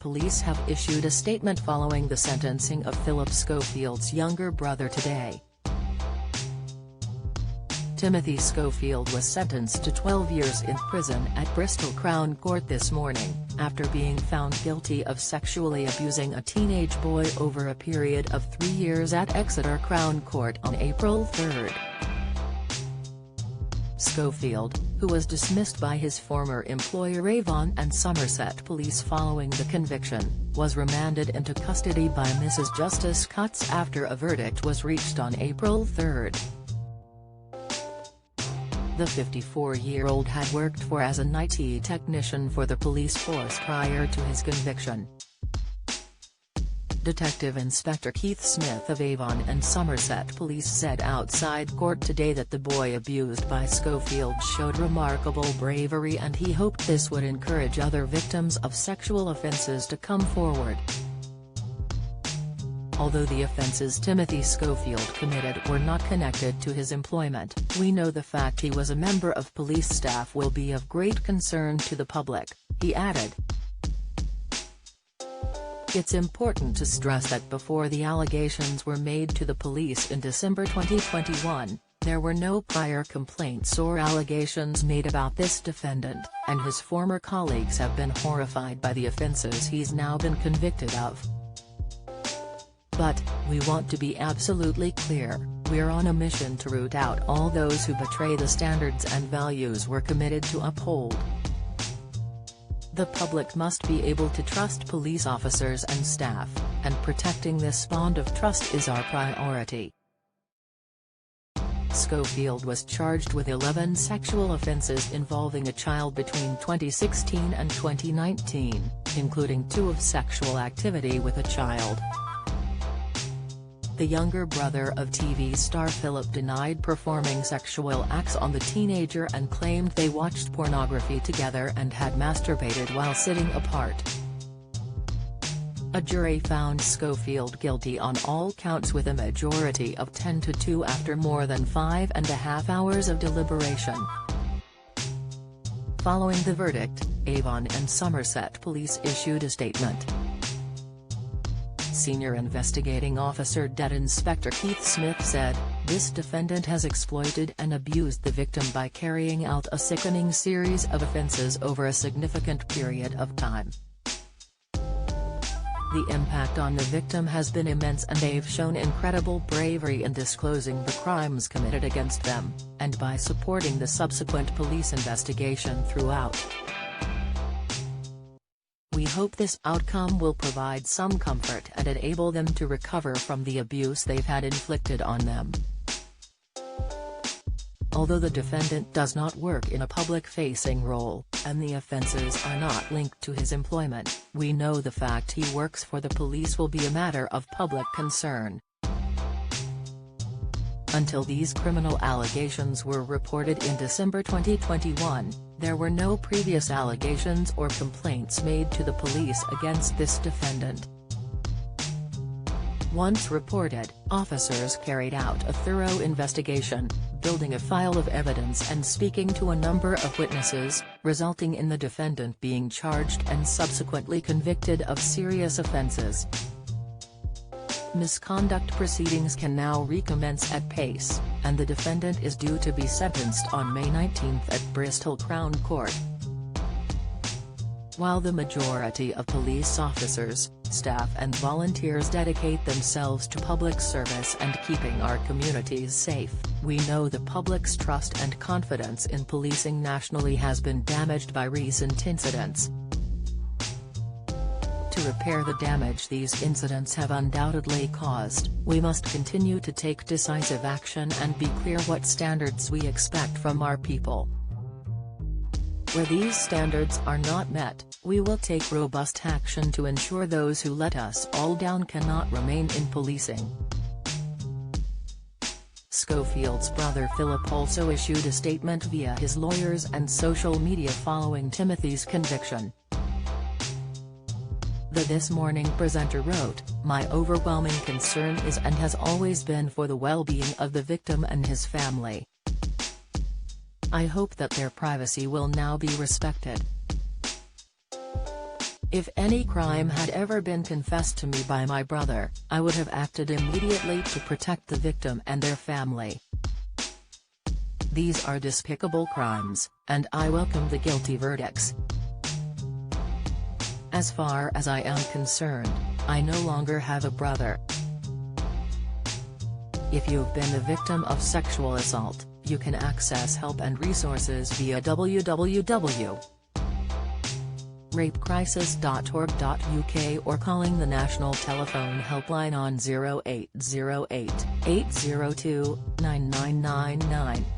police have issued a statement following the sentencing of Phillip Schofield's younger brother today. Timothy Schofield was sentenced to 12 years in prison at Bristol Crown Court this morning, after being found guilty of sexually abusing a teenage boy over a period of 3 years at Exeter Crown Court on April 3. Schofield, who was dismissed by his former employer Avon and Somerset Police following the conviction, was remanded into custody by Mrs. Justice Cutts after a verdict was reached on April 3. The 54-year-old had worked as an IT technician for the police force prior to his conviction. Detective Inspector Keith Smith of Avon and Somerset Police said outside court today that the boy abused by Schofield showed remarkable bravery and he hoped this would encourage other victims of sexual offences to come forward. Although the offences Timothy Schofield committed were not connected to his employment, we know the fact he was a member of police staff will be of great concern to the public, he added. It's important to stress that before the allegations were made to the police in December 2021, there were no prior complaints or allegations made about this defendant, and his former colleagues have been horrified by the offences he's now been convicted of. But, we want to be absolutely clear, we're on a mission to root out all those who betray the standards and values we're committed to uphold. The public must be able to trust police officers and staff, and protecting this bond of trust is our priority. Schofield was charged with 11 sexual offences involving a child between 2016 and 2019, including 2 of sexual activity with a child. The younger brother of TV star Phillip denied performing sexual acts on the teenager and claimed they watched pornography together and had masturbated while sitting apart. A jury found Schofield guilty on all counts with a majority of 10-2 after more than 5.5 hours of deliberation. Following the verdict, Avon and Somerset Police issued a statement. Senior Investigating Officer Det Inspector Keith Smith said, "This defendant has exploited and abused the victim by carrying out a sickening series of offences over a significant period of time. The impact on the victim has been immense and they've shown incredible bravery in disclosing the crimes committed against them, and by supporting the subsequent police investigation throughout. We hope this outcome will provide some comfort and enable them to recover from the abuse they've had inflicted on them." Although the defendant does not work in a public-facing role, and the offences are not linked to his employment, we know the fact he works for the police will be a matter of public concern. Until these criminal allegations were reported in December 2021, there were no previous allegations or complaints made to the police against this defendant. Once reported, officers carried out a thorough investigation, building a file of evidence and speaking to a number of witnesses, resulting in the defendant being charged and subsequently convicted of serious offences. Misconduct proceedings can now recommence at pace, and the defendant is due to be sentenced on May 19 at Bristol Crown Court. While the majority of police officers, staff and volunteers dedicate themselves to public service and keeping our communities safe, we know the public's trust and confidence in policing nationally has been damaged by recent incidents. To repair the damage these incidents have undoubtedly caused, we must continue to take decisive action and be clear what standards we expect from our people. Where these standards are not met, we will take robust action to ensure those who let us all down cannot remain in policing. Schofield's brother Phillip also issued a statement via his lawyers and social media following Timothy's conviction. The This Morning presenter wrote, "My overwhelming concern is and has always been for the well-being of the victim and his family. I hope that their privacy will now be respected. If any crime had ever been confessed to me by my brother, I would have acted immediately to protect the victim and their family. These are despicable crimes, and I welcome the guilty verdicts. As far as I am concerned, I no longer have a brother. If you've been a victim of sexual assault, you can access help and resources via www.rapecrisis.org.uk or calling the National Telephone Helpline on 0808 802 9999.